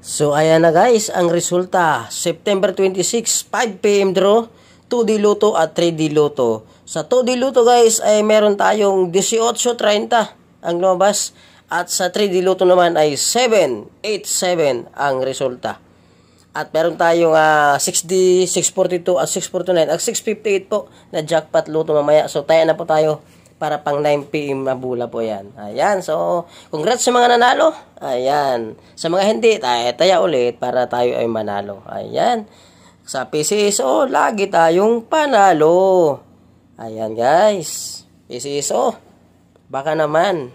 So ayan na guys, ang resulta, September 26, 5 PM draw, 2D Luto at 3D Luto. Sa 2D Luto guys ay meron tayong 18.30 ang lumabas at sa 3D Luto naman ay 787 ang resulta. At meron tayong 6D, 642 at 649 at 658 po na jackpot luto mamaya. So tayo na po tayo para pang 9 PM mabula po yan. Ayan, so congrats sa mga nanalo. Ayan, sa mga hindi, taya ulit para tayo ay manalo. Ayan, sa PCSO lagi tayong panalo. Ayan guys, PCSO baka naman.